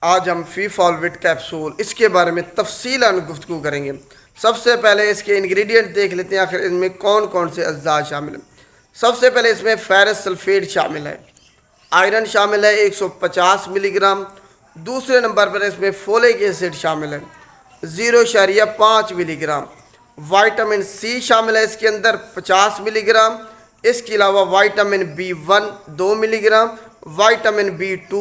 آج ہم فی فالوٹ کیپسول اس کے بارے میں تفصیلاً گفتگو کریں گے۔ سب سے پہلے اس کے انگریڈینٹ دیکھ لیتے ہیں، آخر اس میں کون کون سے اجزاء شامل ہیں۔ سب سے پہلے اس میں فیرس سلفیٹ شامل ہے، آئرن شامل ہے 150 ملی گرام۔ دوسرے نمبر پر اس میں فولک ایسڈ شامل ہے 0.5 ملی گرام۔ وائٹامن سی شامل ہے اس کے اندر 50 ملی گرام۔ اس کے علاوہ وائٹامن B1 2 ملی گرام، وائٹامن B2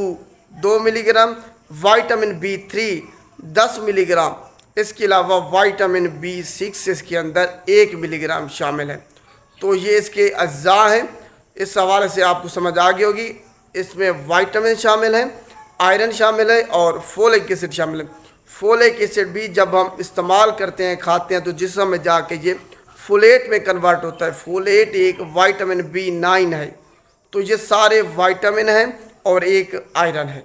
2 ملی گرام، وائٹامن B3 10 ملی گرام۔ اس کے علاوہ وائٹامن B6 اس کے اندر 1 ملی گرام شامل ہے۔ تو یہ اس کے اجزاء ہیں، اس حوالے سے آپ کو سمجھ آ گئی ہوگی۔ اس میں وائٹامن شامل ہیں، آئرن شامل ہے اور فولک ایسڈ شامل ہے۔ فولک ایسڈ بھی جب ہم استعمال کرتے ہیں، کھاتے ہیں، تو جسم میں جا کے یہ فولیٹ میں کنورٹ ہوتا ہے۔ فولیٹ ایک وائٹامن B9 ہے۔ تو یہ سارے وائٹامن ہیں اور ایک آئرن ہے۔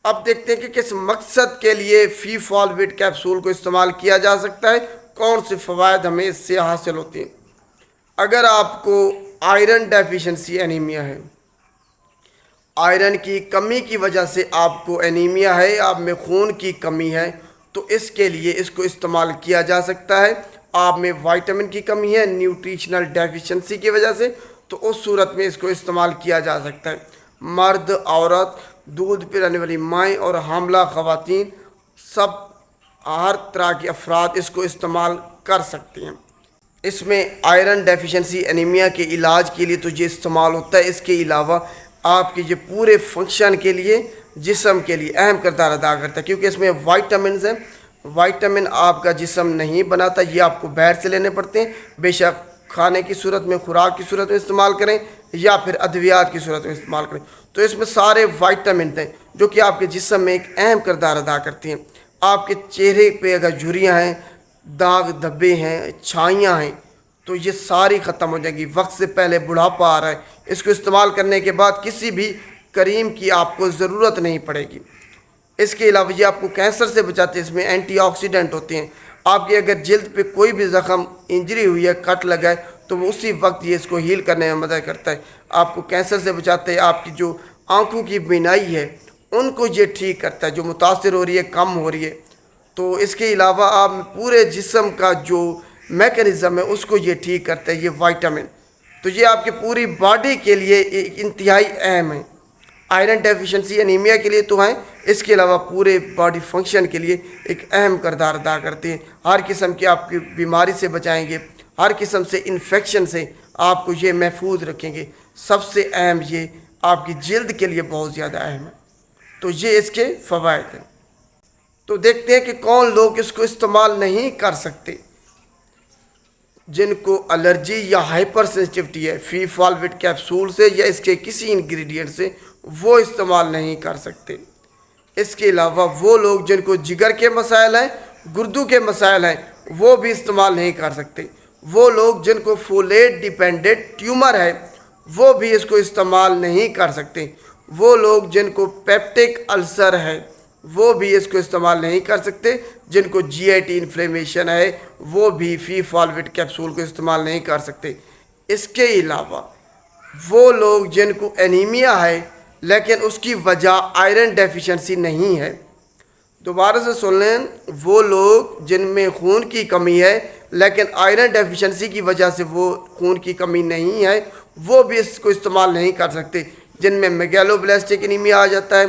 اب دیکھتے ہیں کہ کس مقصد کے لیے فی فالوٹ کیپسول کو استعمال کیا جا سکتا ہے، کون سے فوائد ہمیں اس سے حاصل ہوتے ہیں۔ اگر آپ کو آئرن ڈیفیشنسی انیمیا ہے، آئرن کی کمی کی وجہ سے آپ کو انیمیا ہے، آپ میں خون کی کمی ہے، تو اس کے لیے اس کو استعمال کیا جا سکتا ہے۔ آپ میں وائٹامن کی کمی ہے نیوٹریشنل ڈیفیشنسی کی وجہ سے، تو اس صورت میں اس کو استعمال کیا جا سکتا ہے۔ مرد، عورت، دودھ پلانے والی مائیں اور حاملہ خواتین، سب ہر طرح کے افراد اس کو استعمال کر سکتے ہیں۔ اس میں آئرن ڈیفیشنسی انیمیا کے علاج کے لیے تو یہ استعمال ہوتا ہے۔ اس کے علاوہ آپ کے یہ پورے فنکشن کے لیے، جسم کے لیے اہم کردار ادا کرتا ہے، کیونکہ اس میں وائٹامنز ہیں۔ وائٹامن آپ کا جسم نہیں بناتا، یہ آپ کو باہر سے لینے پڑتے ہیں، بے شک کھانے کی صورت میں، خوراک کی صورت میں استعمال کریں یا پھر ادویات کی صورت میں استعمال کریں۔ تو اس میں سارے وائٹامنز ہیں جو کہ آپ کے جسم میں ایک اہم کردار ادا کرتے ہیں۔ آپ کے چہرے پہ اگر جھریاں ہیں، داغ دھبے ہیں، چھائیاں ہیں، تو یہ ساری ختم ہو جائیں گی۔ وقت سے پہلے بڑھاپا آ رہا ہے، اس کو استعمال کرنے کے بعد کسی بھی کریم کی آپ کو ضرورت نہیں پڑے گی۔ اس کے علاوہ یہ آپ کو کینسر سے بچاتے ہیں، اس میں اینٹی آکسیڈنٹ ہوتے ہیں۔ آپ کی اگر جلد پہ کوئی بھی زخم، انجری ہوئی ہے، کٹ لگا ہے، تو وہ اسی وقت یہ اس کو ہیل کرنے میں مدد کرتا ہے۔ آپ کو کینسر سے بچاتے ہیں۔ آپ کی جو آنکھوں کی بینائی ہے ان کو یہ ٹھیک کرتا ہے، جو متاثر ہو رہی ہے، کم ہو رہی ہے۔ تو اس کے علاوہ آپ پورے جسم کا جو میکانزم ہے اس کو یہ ٹھیک کرتا ہے، یہ وائٹامن۔ تو یہ آپ کی پوری باڈی کے لیے ایک انتہائی اہم ہے۔ آئرن ڈیفیشنسی انیمیا کے لیے تو ہیں، اس کے علاوہ پورے باڈی فنکشن کے لیے ایک اہم کردار ادا کرتے ہیں۔ ہر قسم کی آپ کی بیماری سے بچائیں گے، ہر قسم سے انفیکشن سے آپ کو یہ محفوظ رکھیں گے۔ سب سے اہم یہ آپ کی جلد کے لیے بہت زیادہ اہم ہے۔ تو یہ اس کے فوائد ہیں۔ تو دیکھتے ہیں کہ کون لوگ اس کو استعمال نہیں کر سکتے۔ جن کو الرجی یا ہائپر سینسٹیوٹی ہے فی فالوٹ کیپسول سے یا اس کے کسی انگریڈینٹ سے، وہ استعمال نہیں کر سکتے۔ اس کے علاوہ وہ لوگ جن کو جگر کے مسائل ہیں، گردوں کے مسائل ہیں، وہ بھی استعمال نہیں کر سکتے۔ وہ لوگ جن کو فولیٹ ڈیپینڈنٹ ٹیومر ہے، وہ بھی اس کو استعمال نہیں کر سکتے۔ وہ لوگ جن کو پیپٹک السر ہے، وہ بھی اس کو استعمال نہیں کر سکتے۔ جن کو GIT انفلیمیشن ہے، وہ بھی فی فالوٹ کیپسول کو استعمال نہیں کر سکتے۔ اس کے علاوہ وہ لوگ جن کو انیمیا ہے لیکن اس کی وجہ آئرن ڈیفیشنسی نہیں ہے، دوبارہ سے سن لیں، وہ لوگ جن میں خون کی کمی ہے لیکن آئرن ڈیفیشنسی کی وجہ سے وہ خون کی کمی نہیں ہے، وہ بھی اس کو استعمال نہیں کر سکتے۔ جن میں میگیلوبلاسٹک انیمیا آ جاتا ہے،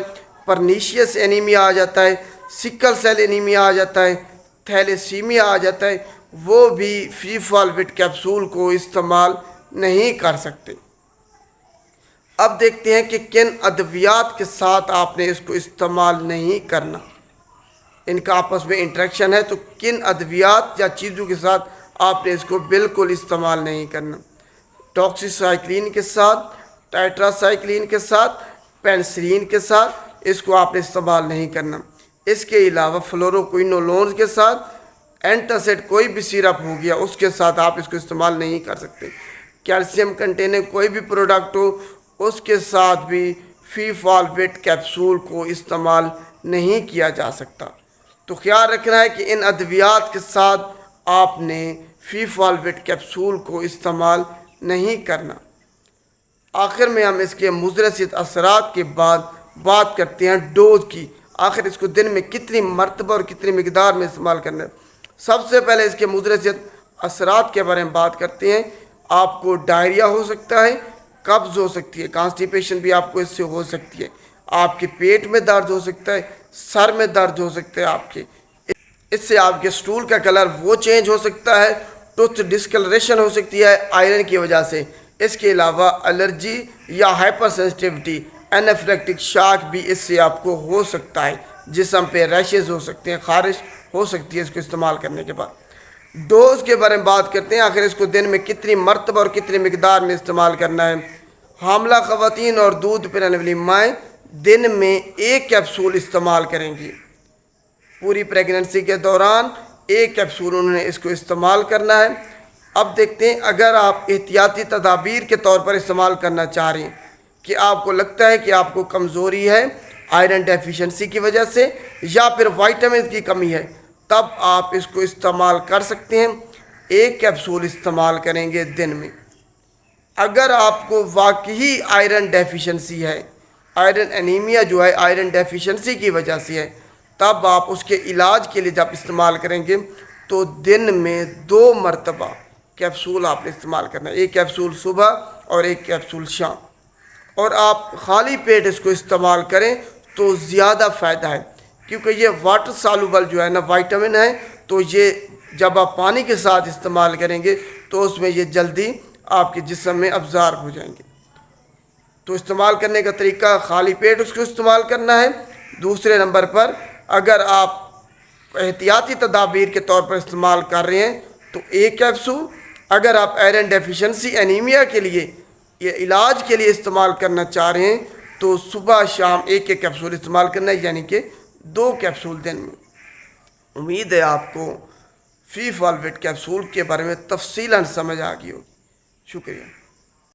پرنیشیس انیمیا آ جاتا ہے، سکل سیل انیمیا آ جاتا ہے، تھیلیسیمیا آ جاتا ہے، وہ بھی فی فالوٹ کیپسول کو استعمال نہیں کر سکتے۔ اب دیکھتے ہیں کہ کن ادویات کے ساتھ آپ نے اس کو استعمال نہیں کرنا۔ ان کا آپس میں انٹریکشن ہے، تو کن ادویات یا چیزوں کے ساتھ آپ نے اس کو بالکل استعمال نہیں کرنا۔ ٹاکسی سائکلین کے ساتھ، ٹائٹرا سائکلین کے ساتھ، پینسلین کے ساتھ اس کو آپ نے استعمال نہیں کرنا۔ اس کے علاوہ فلوروکوئنولونز کے ساتھ، اینٹاسڈ کوئی بھی سیرپ ہو گیا، اس کے ساتھ آپ اس کو استعمال نہیں کر سکتے۔ کیلشیم کنٹینر کوئی بھی پروڈکٹ ہو، اس کے ساتھ بھی فی فالوٹ کیپسول کو استعمال نہیں کیا جا سکتا۔ تو خیال رکھنا ہے کہ ان ادویات کے ساتھ آپ نے فی فالوٹ کیپسول کو استعمال نہیں کرنا۔ آخر میں ہم اس کے مضر اثرات کے بعد بات کرتے ہیں ڈوز کی۔ آخر اس کو دن میں کتنی مرتبہ اور کتنی مقدار میں استعمال کرنا ہے۔ سب سے پہلے اس کے مضر اثرات کے بارے میں بات کرتے ہیں۔ آپ کو ڈائریا ہو سکتا ہے، قبض ہو سکتی ہے، کانسٹیپیشن بھی آپ کو اس سے ہو سکتی ہے، آپ کے پیٹ میں درد ہو سکتا ہے، سر میں درد ہو سکتا ہے آپ کے، اس سے آپ کے سٹول کا کلر وہ چینج ہو سکتا ہے، ٹوتھ ڈسکلریشن ہو سکتی ہے آئرن کی وجہ سے۔ اس کے علاوہ الرجی یا ہائپر سینسٹیوٹی، اینافیلیکٹک شاک بھی اس سے آپ کو ہو سکتا ہے، جسم پہ ریشز ہو سکتے ہیں، خارش ہو سکتی ہے اس کو استعمال کرنے کے بعد۔ ڈوز کے بارے میں بات کرتے ہیں، آخر اس کو دن میں کتنی مرتبہ اور کتنی مقدار میں استعمال کرنا ہے۔ حاملہ خواتین اور دودھ پلانے والی مائیں دن میں 1 کیپسول استعمال کریں گی۔ پوری پریگننسی کے دوران 1 کیپسول انہوں نے اس کو استعمال کرنا ہے۔ اب دیکھتے ہیں اگر آپ احتیاطی تدابیر کے طور پر استعمال کرنا چاہ رہے ہیں کہ آپ کو لگتا ہے کہ آپ کو کمزوری ہے آئرن ڈیفیشنسی کی وجہ سے یا پھر وائٹامنز کی کمی ہے، تب آپ اس کو استعمال کر سکتے ہیں۔ 1 کیپسول استعمال کریں گے دن میں۔ اگر آپ کو واقعی آئرن ڈیفیشنسی ہے، آئرن انیمیا جو ہے آئرن ڈیفیشنسی کی وجہ سے ہے، تب آپ اس کے علاج کے لیے جب استعمال کریں گے تو دن میں 2 مرتبہ کیپسول آپ نے استعمال کرنا ہے، 1 کیپسول صبح اور 1 کیپسول شام، اور آپ خالی پیٹ اس کو استعمال کریں تو زیادہ فائدہ ہے، کیونکہ یہ واٹر سالوبل جو ہے نا وائٹامن ہے، تو یہ جب آپ پانی کے ساتھ استعمال کریں گے تو اس میں یہ جلدی آپ کے جسم میں ابزارب ہو جائیں گے۔ تو استعمال کرنے کا طریقہ خالی پیٹ اس کو استعمال کرنا ہے۔ دوسرے نمبر پر اگر آپ احتیاطی تدابیر کے طور پر استعمال کر رہے ہیں تو 1 کیپسول، اگر آپ آئرن ڈیفیشنسی انیمیا کے لیے یہ علاج کے لیے استعمال کرنا چاہ رہے ہیں تو صبح شام 1 کیپسول استعمال کرنا ہے، یعنی کہ 2 کیپسول دن میں۔ امید ہے آپ کو فی فالویٹ کیپسول کے بارے میں تفصیلاً سمجھ آ گئی ہوگی۔ شکریہ۔